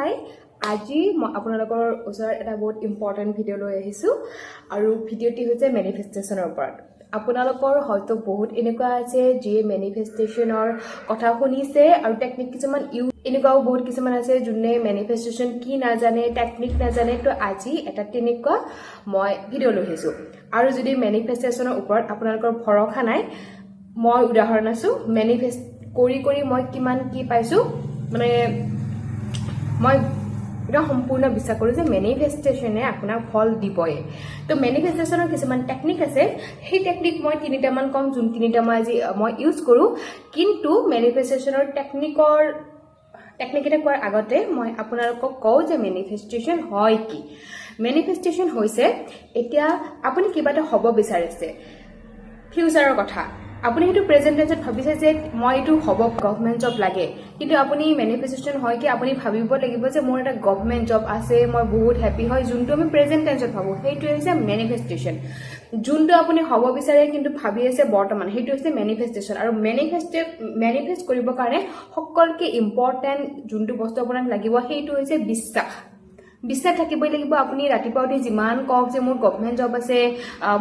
হাই আজি মই আপোনালোকৰ ওচৰত এটা বহুত ইম্পৰ্টেণ্ট ভিডিঅ' লৈ আহিছোঁ আৰু ভিডিঅ'টি হৈছে মেনিফেষ্টেশ্যনৰ ওপৰত আপোনালোকৰ হয়তো বহুত এনেকুৱা আছে যিয়ে মেনিফেষ্টেশ্যনৰ কথা শুনিছে আৰু টেকনিক কিছুমান এনেকুৱাও বহুত কিছুমান আছে যোনে মেনিফেষ্টেশ্যন কি নাজানে টেকনিক নাজানে তো আজি এটা তেনেকুৱা মই ভিডিঅ' লৈ আহিছোঁ আৰু যদি মেনিফেষ্টেশ্যনৰ ওপৰত আপোনালোকৰ ভৰসা নাই মই উদাহৰণ আছোঁ মেনিফেষ্ট কৰি মই কিমান কি পাইছোঁ মানে মই এটা সম্পূৰ্ণ বিশ্বাস কৰোঁ যে মেনিফেষ্টেশ্যনে আপোনাক ফল দিবই তো মেনিফেষ্টেশ্যনৰ কিছুমান টেকনিক আছে সেই টেকনিক মই তিনিটামান কম যোন তিনিটা মই ইউজ কৰোঁ কিন্তু মেনিফেষ্টেশ্যনৰ টেকনিক এটা কোৱাৰ আগতে মই আপোনালোকক কওঁ যে মেনিফেষ্টেশ্যন হয় কি মেনিফেষ্টেশ্যন হৈছে এতিয়া আপুনি কিবা এটা হ'ব বিচাৰিছে ফিউচাৰৰ কথা আপুনি হেতু প্ৰেজেন্ট টেন্সত ভাবিছে যে মই এটো হ'ব গভৰ্ণমেন্ট জব লাগে কিন্তু আপুনি মেনিফেষ্টেশ্যন হয় কি আপুনি ভাবিব লাগিব যে মোৰ এটা গভৰ্ণমেন্ট জব আছে মই বহুত হ্যাপি হয় যোনটো আমি প্ৰেজেন্ট টেন্সত ভাবো হেতু হৈছে মেনিফেষ্টেশ্যন যোনটো আপুনি হ'ব বিচাৰে কিন্তু ভাবি আছে বৰ্তমান হেতু হৈছে মেনিফেষ্টেশ্যন আৰু মেনিফেষ্ট কৰিব কাৰণে সকলকে ইম্পৰ্টেন্ট যোনটো বস্তু আপোনাক লাগিব হেতু হৈছে বিশ্বাস থাকিবই লাগিব আপুনি ৰাতিপুৱা উঠি যিমান কক যে মোৰ গভৰ্ণমেন্ট জব আছে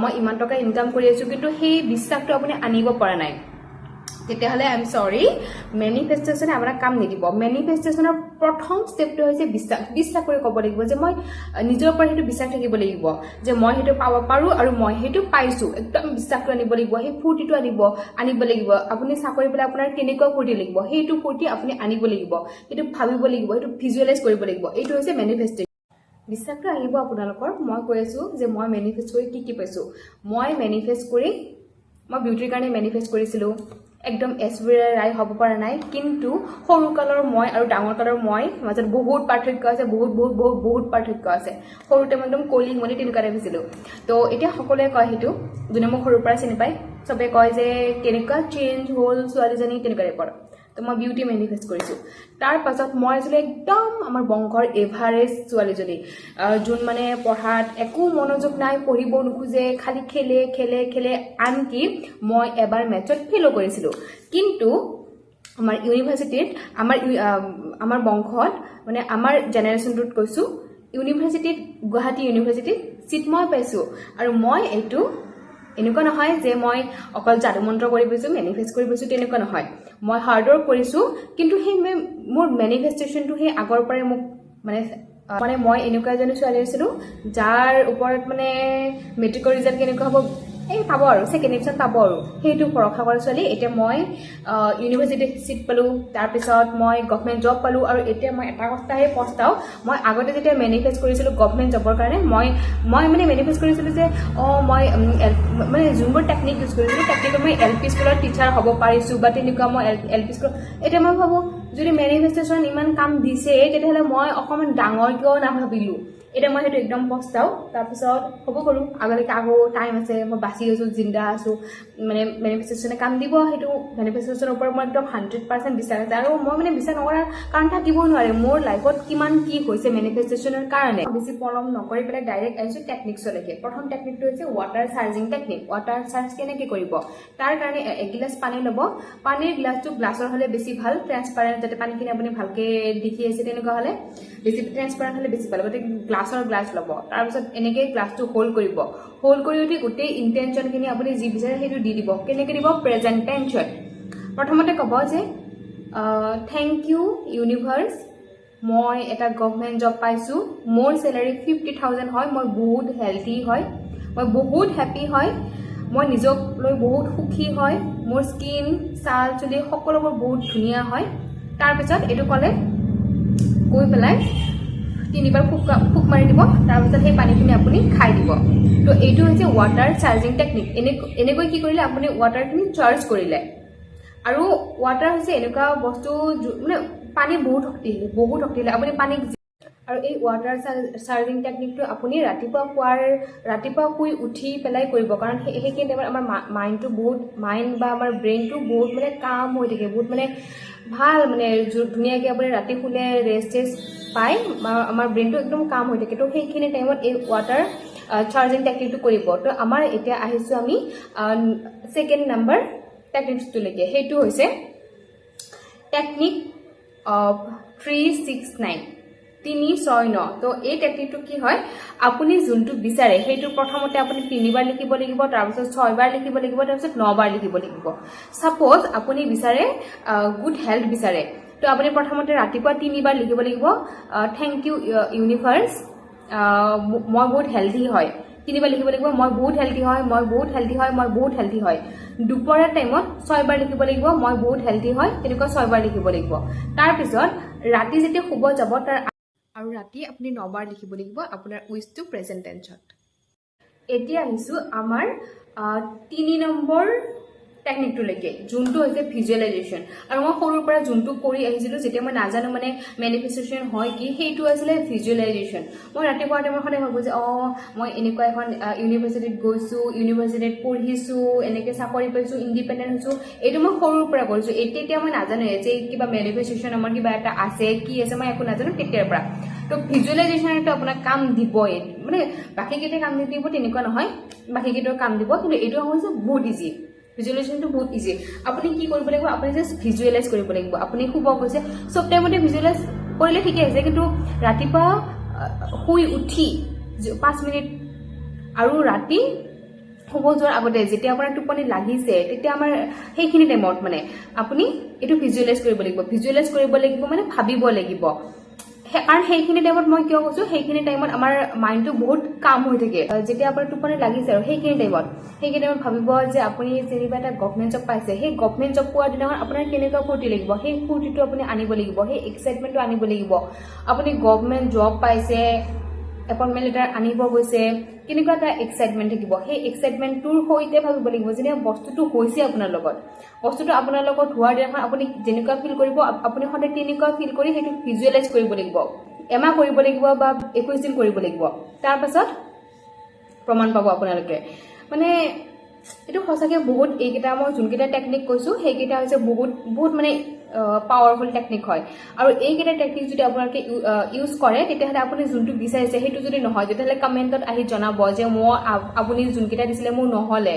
মই ইমান টকা ইনকাম কৰি আছো কিন্তু সেই বিশ্বাসটো আপুনি আনিব পৰা নাই তেতিয়াহলে আই এম সৰি মেনিফেষ্টেশ্যনে আপোনাক কাম নিদিব মেনিফেষ্টেশ্যনৰ প্ৰথম ষ্টেপটো হৈছে বিশ্বাস কৰি ক'ব লাগিব যে মই নিজৰ ওপৰত হেতু বিশ্বাস থাকিব লাগিব যে মই হেতু পাব পাৰো আৰু মই হেতু পাইছো একদম বিশ্বাসটো আনিব লাগিব সেই ফুৰ্তিটো আনিব লাগিব আপুনি চাকৰি পেলাই আপোনাৰ কেনেকুৱা ফুৰ্তি লাগিব সেইটো ফুৰ্তি আপুনি আনিব লাগিব সেইটো ভাবিব লাগিব সেইটো ভিজুৱেলাইজ কৰিব লাগিব এইটো হৈছে মেনিফেষ্টেশ্যন বিশ্বাসটো আহিব আপোনালোকৰ মই কৈ আছো যে মই মেনিফেষ্ট কৰি কি পাইছো মই মেনিফেষ্ট কৰি মই বিউটিৰ কাৰণে মেনিফেষ্ট কৰিছিলো একদম এশ্বৰ্যা ৰায় হ'ব পৰা নাই কিন্তু সৰু কালৰ মই আৰু ডাঙৰ কালৰ মই মাজত বহুত পাৰ্থক্য আছে বহুত পাৰ্থক্য আছে সৰুতে মই একদম কলিং মনি তেনেকুৱা দেখিছিলো তো এতিয়া সকলোৱে কয় হেতু যোনে মোক সৰুৰ পৰা চিনি পায় সবে কয় যে কেনেকুৱা চেঞ্জ হ'ল ছোৱালীজনী তেনেকুৱা টাইপৰ তো মই বিউটি মেনিফেষ্ট কৰিছো তাৰ পাছত মই আসলে একদম আমাৰ বংশৰ এভাৰেজ ছোৱালীজনী যোন মানে পঢ়াত একো মনোযোগ নাই পঢ়িব নোখোজে খালি খেলে আনকি মই এবাৰ মেথছত ফেলো কৰিছিলো কিন্তু আমাৰ ইউনিভাৰ্চিটিত আমাৰ বংশত মানে আমাৰ জেনেৰেশ্যনটোত কৈছো ইউনিভাৰ্চিটিত গুৱাহাটী ইউনিভাৰ্চিটিত চিট মই পাইছো আৰু মই এইটো এনেকুৱা নহয় যে মই অকল যাদু মন্ত্ৰ কৰি পাইছো মেনিফেষ্ট কৰি পাইছো তেনেকুৱা নহয় মই হাৰ্ড ৱৰ্ক কৰিছো কিন্তু সেই মোৰ মেনিফেষ্টেশ্যনটো সেই আগৰ পৰাই মোক মানে মই এনেকুৱা এজনী ছোৱালী আছিলো যাৰ ওপৰত মানে মেট্ৰিকৰ ৰিজাল্ট কেনেকুৱা হ'ব এই পাব আৰু ছেকেণ্ড ডিভিজন পাব আৰু সেইটো ভৰসা কৰা ছোৱালী এতিয়া মই ইউনিভাৰ্চিটিত চিট পালো তাৰ পিছত মই গভৰ্ণমেন্ট জব পালো আৰু এতিয়া মই এটা কথাহে পস্তাও মই আগতে যেতিয়া মেনিফেষ্ট কৰিছিলো গভৰ্ণমেন্ট জবৰ কাৰণে মই মানে মেনিফেষ্ট কৰিছিলো যে মই মানে যোনবোৰ টেকনিক ইউজ কৰিছিলো টেকনিকত মই LP স্কুলৰ টিচাৰ হ'ব পাৰিছো বা তেনেকুৱা মই LP স্কুল এতিয়া মই ভাবো যদি মেনিফেষ্টেশ্যন ইমান কাম দিছে তেতিয়াহ'লে মই অকমান ডাঙৰ কিয় নাভাবিলো এটা মই হেতু একদম পস্তাও তাৰ পিছত হ'ব কৰো আগলৈকে আকৌ টাইম আছে মই বাচি আছো জিন্দা আছো মানে মেনিফেষ্টেশ্যনে কাম দিব হেতু মেনিফেষ্টেশ্যনৰ ওপৰত মই একদম 100% বিশ্বাস আছে আৰু মই মানে বিশ্বাস নকৰাৰ কাৰণ থাকিব নোৱাৰে মোৰ লাইফত কিমান কি হৈছে মেনিফেষ্টেশ্যনৰ কাৰণে বেছি পলম নকৰি পেলাই ডাইৰেক্ট আহিছো টেকনিক্সলৈকে প্ৰথম টেকনিকটো হৈছে water charging technique water charge কেনেকৈ কৰিব তাৰ কাৰণে এগিলাছ পানী ল'ব পানীৰ গ্লাছটো গ্লাছৰ হ'লে বেছি ভাল ট্ৰান্সপাৰেণ্ট যাতে পানীখিনি আপুনি ভালকে দেখি আছে তেনেকুৱা হ'লে বেছি ট্ৰান্সপাৰেণ্ট হ'লে বেছি ভাল গতিকে গ্লাছ ল'ব তাৰ পিছত এনেকৈ গ্লাছটো হোল্ড কৰি উঠি গোটেই ইণ্টেনশ্যনখিনি আপুনি যি বিচাৰে সেইটো দি দিব কেনেকৈ দিব প্ৰেজেণ্ট টেনশ্যন প্ৰথমতে ক'ব যে থেংক ইউ ইউনিভাৰ্ছ মই এটা গভৰ্ণমেণ্ট জব পাইছোঁ মোৰ চেলাৰী 50,000 হয় মই বহুত হেল্থি হয় মই বহুত হেপ্পী হয় মই নিজক লৈ বহুত সুখী হয় মোৰ স্কিন ছাল চুলি সকলোবোৰ বহুত ধুনীয়া হয় তাৰপিছত এইটো ক'লে কৈ পেলাই তিনিবাৰ ফুক মাৰি দিব তাৰপিছত সেই পানীখিনি আপুনি খাই দিব তো এইটো হৈছে ৱাটাৰ চাৰ্জিং টেকনিক এনেকৈ কি কৰিলে আপুনি ৱাটাৰখিনি চাৰ্জ কৰিলে আৰু ৱাটাৰ হৈছে এনেকুৱা বস্তু মানে পানী বহুত শক্তিশালী আপুনি পানীক আৰু এই ৱাটাৰ চাৰ্জিং টেকনিকটো আপুনি ৰাতিপুৱা শুই উঠি পেলাই কৰিব কাৰণ সেইখিনি টাইমত আমাৰ মাইণ্ড বা আমাৰ ব্ৰেইনটো বহুত মানে কাম হৈ থাকে বহুত মানে ভাল মানে ধুনীয়াকৈ আপুনি ৰাতি শুলে ৰেষ্ট পায় আমাৰ ব্ৰেইনটো একদম কাম হৈ থাকে তো সেইখিনি টাইমত এই ৱাটাৰ চাৰ্জিং টেকনিকটো কৰিব তো আমাৰ এতিয়া আহিছো আমি ছেকেণ্ড নাম্বাৰ টেকনিকটোলৈকে সেইটো হৈছে টেকনিক অফ 369 3 6 9 তো এই টেকনিকটো কি হয় আপুনি যোনটো বিচাৰে সেইটো প্ৰথমতে আপুনি 3 বাৰ লিখিব লাগিব তাৰ পিছত 6 বাৰ লিখিব লাগিব তাৰ পিছত 9 বাৰ লিখিব লাগিব সাপোজ আপুনি বিচাৰে গুড হেলথ বিচাৰে তো আপুনি প্ৰথমতে ৰাতিপুৱা 3 বাৰ লিখিব লাগিব থ্যাংক ইউ ইউনিভাৰ্স মই বহুত হেলথি হয় 3 বাৰ লিখিব লাগিব মই বহুত হেলথি হয় মই বহুত হেলথি হয় মই বহুত হেলথি হয় দুপৰীয়া টাইমত 6 বাৰ লিখিব লাগিব মই বহুত হেলথি হয় তেনেকুৱা 6 বাৰ লিখিব লাগিব তাৰ পিছত ৰাতি যেতিয়া শুব যাব তাৰ আৰু ৰাতি আপুনি 9 বাৰ লিখিব লাগিব আপোনাৰ উইচ টু প্ৰেজেন্ট টেন্সত এতিয়া আহিছো আমাৰ 3 নম্বৰ টেকনিকটো লৈকে যোনটো হৈছে ভিজুৱেলাইজেশ্যন আৰু মই সৰুৰ পৰা যোনটো কৰি আহিছিলো যেতিয়া মই নাজানো মানে মেনিফেষ্টেশ্যন হয় কি সেইটো আছিল ভিজুৱেলাইজেশ্যন মই ৰাতিপুৱা টাইমত সদায় ভাবো যে মই এনেকুৱা এখন ইউনিভাৰ্চিটিত গৈছো ইউনিভাৰ্চিটিত পঢ়িছো এনেকৈ চাকৰি পাইছো ইণ্ডিপেণ্ডেণ্ট হৈছো এইটো মই সৰুৰ পৰা কৰিছো এতিয়া মই নাজানো যে কিবা মেনিফেষ্টেশ্যন আমাৰ কিবা এটা আছে কি আছে মই একো নাজানো তেতিয়াৰ পৰা তো ভিজুৱেলাইজেশ্যনটো আপোনাক কাম দিবই মানে বাকীকেইটা কাম নিদিব তেনেকুৱা নহয় বাকীকেইটাৰ কাম দিব কিন্তু এইটো হৈছে বহুত ইজি ভিজুৱেলাইজেশ্যনটো বহুত ইজি আপুনি কি কৰিব লাগিব আপুনি জাষ্ট ভিজুৱেলাইজ কৰিব লাগিব আপুনি শুব গৈছে চব টাইমতে ভিজুৱেলাইজ কৰিলে ঠিকে আছে কিন্তু ৰাতিপুৱা শুই উঠি 5 মিনিট আৰু ৰাতি শুব যোৱাৰ আগতে যেতিয়া আপোনাৰ টোপনি লাগিছে তেতিয়া আমাৰ সেইখিনি টাইমত মানে আপুনি এইটো ভিজুৱেলাইজ কৰিব লাগিব মানে ভাবিব লাগিব কাৰণ সেইখিনি টাইমত মই কিয় কৈছো সেইখিনি টাইমত আমাৰ মাইণ্ডটো বহুত কাম হৈ থাকে যেতিয়া আপোনাৰ টোপনি লাগিছে আৰু সেইখিনি টাইমত ভাবিব যে আপুনি যেনিবা এটা গভৰ্ণমেণ্ট জব পাইছে সেই গভৰ্ণমেণ্ট জব পোৱাৰ দিনাখন আপোনাৰ কেনেকুৱা ফূৰ্তি লাগিব সেই ফূৰ্তিটো আপুনি আনিব লাগিব সেই এক্সাইটমেণ্টটো আনিব লাগিব আপুনি গভৰ্ণমেণ্ট জব পাইছে এপইণ্টমেণ্ট লেটাৰ আনিব গৈছে কেনেকুৱা এটা এক্সাইটমেণ্ট থাকিব সেই এক্সাইটমেণ্টটোৰ সৈতে ভাবিব লাগিব যে বস্তুটো হৈছে আপোনাৰ লগত হোৱাৰ দিনাখন আপুনি যেনেকুৱা ফিল কৰিব আপুনি সদায় তেনেকুৱা ফিল কৰি সেইটো ভিজুৱেলাইজ কৰিব লাগিব এমাহ কৰিব লাগিব বা 21 দিন কৰিব লাগিব তাৰ পাছত প্ৰমাণ পাব আপোনালোকে মানে এইটো সঁচাকৈ বহুত এইকেইটা মই যোনকেইটা টেকনিক কৈছো সেইকেইটা হৈছে বহুত মানে পাৱাৰফুল টেকনিক হয় আৰু এইকেইটা টেকনিক যদি আপোনালোকে ইউজ কৰে তেতিয়াহ'লে আপুনি যোনটো বিচাৰিছে সেইটো যদি নহয় তেতিয়াহ'লে কমেণ্টত আহি জনাব যে আপুনি যোনকেইটা দিছিলে মোৰ নহ'লে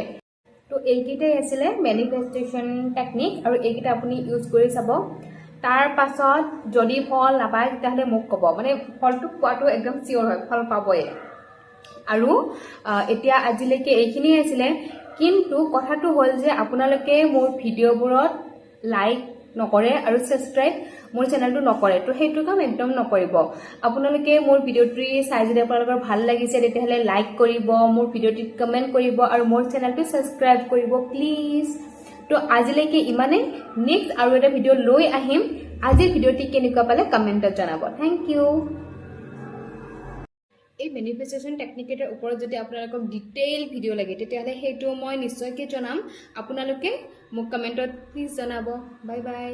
তো এইকেইটাই আছিলে মেনিফেষ্টেশ্যন টেকনিক আৰু এইকেইটা আপুনি ইউজ কৰি চাব তাৰ পাছত যদি ফল নাপায় তেতিয়াহ'লে মোক ক'ব মানে ফলটো পোৱাটো একদম চিয়ৰ হয় ফল পাবই আৰু এতিয়া আজিলৈকে এইখিনিয়ে আছিলে কিন্তু কথাটো হ'ল যে আপোনালোকে মোৰ ভিডিঅ'বোৰত লাইক নকৰে আৰু সাবস্ক্ৰাইব মোৰ চেনেলটো নকৰে তো সেইটো কাম একদম নকৰিব আপোনালোকে মোৰ ভিডিঅ'টি চাই যদি আপোনালোকৰ ভাল লাগিছে তেতিয়াহ'লে লাইক কৰিব মোৰ ভিডিঅ'টিত কমেণ্ট কৰিব আৰু মোৰ চেনেলটো সাবস্ক্ৰাইব কৰিব প্লিজ তো আজিলৈকে ইমানেই নেক্সট আৰু এটা ভিডিঅ' লৈ আহিম আজিৰ ভিডিঅ'টি কেনেকুৱা পালে কমেণ্টত জনাব থেংক ইউ এই মেনিফেষ্টেশ্যন টেকনিকেটাৰ ওপৰত যদি আপোনালোকক ডিটেইল ভিডিঅ' লাগে তেতিয়াহ'লে সেইটো মই নিশ্চয়কৈ জনাম আপোনালোকে মোক কমেণ্টত প্লিজ জনাব বাই বাই